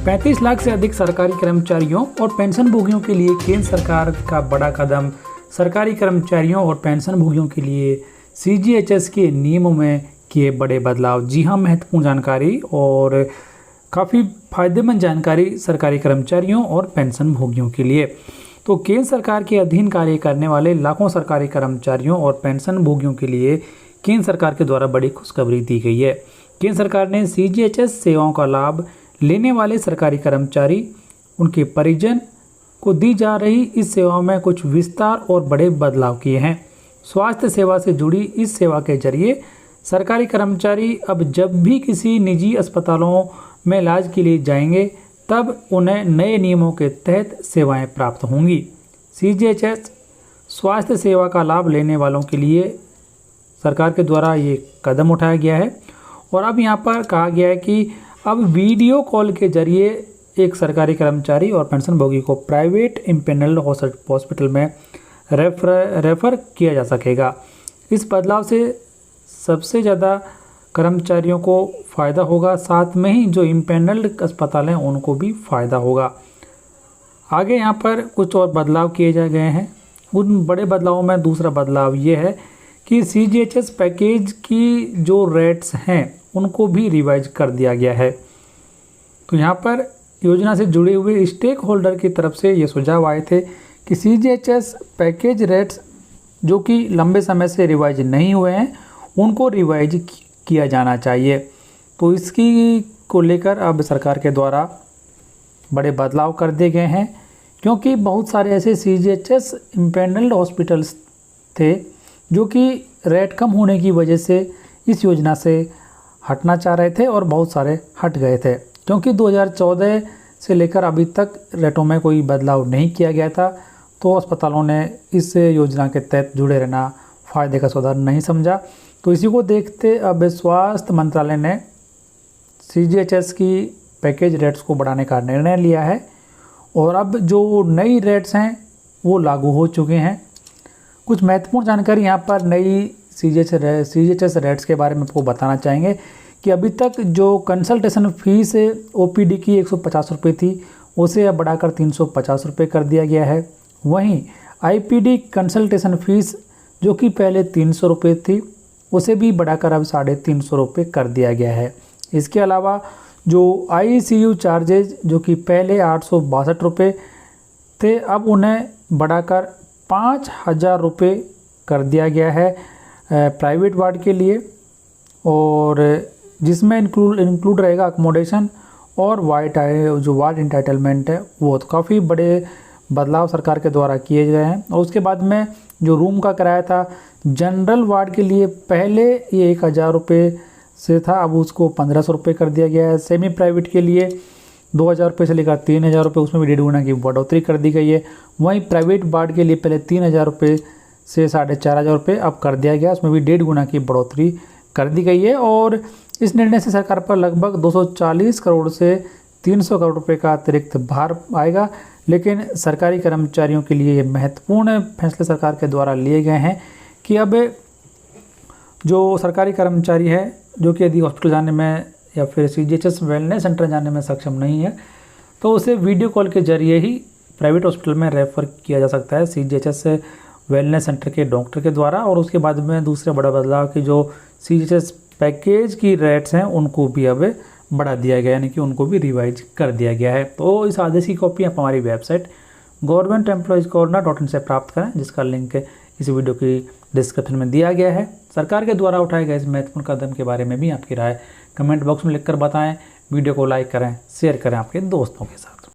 35 लाख से अधिक सरकारी कर्मचारियों और पेंशनभोगियों के लिए केंद्र सरकार का बड़ा कदम। सरकारी कर्मचारियों और पेंशनभोगियों के लिए सीजीएचएस के नियमों में किए बड़े बदलाव। जी हाँ, महत्वपूर्ण जानकारी और काफ़ी फायदेमंद जानकारी सरकारी कर्मचारियों और पेंशनभोगियों के लिए। तो केंद्र सरकार के अधीन कार्य करने वाले लाखों सरकारी कर्मचारियों और पेंशनभोगियों के लिए केंद्र सरकार के द्वारा बड़ी खुशखबरी दी गई है। केंद्र सरकार ने सीजीएचएस सेवाओं का लाभ लेने वाले सरकारी कर्मचारी, उनके परिजन को दी जा रही इस सेवाओं में कुछ विस्तार और बड़े बदलाव किए हैं। स्वास्थ्य सेवा से जुड़ी इस सेवा के जरिए सरकारी कर्मचारी अब जब भी किसी निजी अस्पतालों में इलाज के लिए जाएंगे तब उन्हें नए नियमों के तहत सेवाएं प्राप्त होंगी। सीजीएचएस स्वास्थ्य सेवा का लाभ लेने वालों के लिए सरकार के द्वारा ये कदम उठाया गया है और अब यहाँ पर कहा गया है कि अब वीडियो कॉल के जरिए एक सरकारी कर्मचारी और पेंशनभोगी को प्राइवेट इम्पेनल्ड हॉस्पिटल में रेफर किया जा सकेगा। इस बदलाव से सबसे ज़्यादा कर्मचारियों को फ़ायदा होगा, साथ में ही जो इम्पेनल्ड अस्पताल हैं उनको भी फ़ायदा होगा। आगे यहाँ पर कुछ और बदलाव किए जा गए हैं। उन बड़े बदलावों में दूसरा बदलाव ये है कि सीजीएचएस पैकेज की जो रेट्स हैं उनको भी रिवाइज कर दिया गया है। तो यहाँ पर योजना से जुड़े हुए स्टेक होल्डर की तरफ से ये सुझाव आए थे कि सीजीएचएस पैकेज रेट्स जो कि लंबे समय से रिवाइज नहीं हुए हैं उनको रिवाइज किया जाना चाहिए। तो इसकी को लेकर अब सरकार के द्वारा बड़े बदलाव कर दिए गए हैं, क्योंकि बहुत सारे ऐसे सीजीएचएस इम्पेनल्ड हॉस्पिटल्स थे जो कि रेट कम होने की वजह से इस योजना से हटना चाह रहे थे और बहुत सारे हट गए थे, क्योंकि 2014 से लेकर अभी तक रेटों में कोई बदलाव नहीं किया गया था। तो अस्पतालों ने इस योजना के तहत जुड़े रहना फ़ायदे का सौदा नहीं समझा। तो इसी को देखते अब स्वास्थ्य मंत्रालय ने सीजीएचएस की पैकेज रेट्स को बढ़ाने का निर्णय लिया है और अब जो नई रेट्स हैं वो लागू हो चुके हैं। कुछ महत्वपूर्ण जानकारी यहाँ पर नई सीजीएचएस रेट्स के बारे में आपको बताना चाहेंगे कि अभी तक जो कंसल्टेशन फीस ओपीडी की 150 रुपये थी उसे अब बढ़ाकर 350 रुपये कर दिया गया है। वहीं आईपीडी कंसल्टेशन फीस जो कि पहले 300 रुपये थी उसे भी बढ़ाकर अब 350 रुपये कर दिया गया है। इसके अलावा जो आईसीयू चार्जेज जो कि पहले 862 रुपये थे अब उन्हें बढ़ाकर 5000 रुपये कर दिया गया है प्राइवेट वार्ड के लिए, और जिसमें इंक्लूड रहेगा अकोमोडेशन और जो वार्ड इंटाइटलमेंट है वो। तो काफ़ी बड़े बदलाव सरकार के द्वारा किए गए हैं। और उसके बाद में जो रूम का किराया था जनरल वार्ड के लिए पहले ये 1000 रुपये से था, अब उसको 1500 रुपये कर दिया गया है। सेमी प्राइवेट के लिए 2000 रुपये से लेकर 3000 रुपये, उसमें भी 1.5 गुना की बढ़ोतरी कर दी गई है। वहीं प्राइवेट वार्ड के लिए पहले 3000 रुपये से 4500 रुपये अब कर दिया गया, उसमें भी 1.5 गुना की बढ़ोतरी कर दी गई है। और इस निर्णय से सरकार पर लगभग 240 करोड़ से 300 करोड़ रुपये का अतिरिक्त भार आएगा। लेकिन सरकारी कर्मचारियों के लिए ये महत्वपूर्ण फैसले सरकार के द्वारा लिए गए हैं कि अब जो सरकारी कर्मचारी है जो कि यदि हॉस्पिटल जाने में या फिर सीजीएचएस वेलनेस सेंटर जाने में सक्षम नहीं है तो उसे वीडियो कॉल के जरिए ही प्राइवेट हॉस्पिटल में रेफ़र किया जा सकता है सीजीएचएस वेलनेस सेंटर के डॉक्टर के द्वारा। और उसके बाद में दूसरा बड़ा बदलाव कि जो सीजीएचएस पैकेज की रेट्स हैं उनको भी अब बढ़ा दिया गया, यानी कि उनको भी रिवाइज कर दिया गया है। तो इस आदेश की कॉपी आप हमारी वेबसाइट governmentemploriescorner.in से प्राप्त करें, जिसका लिंक इस वीडियो की डिस्क्रिप्शन में दिया गया है। सरकार के द्वारा उठाए गए इस महत्वपूर्ण कदम के बारे में भी आपकी राय कमेंट बॉक्स में लिखकर बताएं। वीडियो को लाइक करें, शेयर करें आपके दोस्तों के साथ।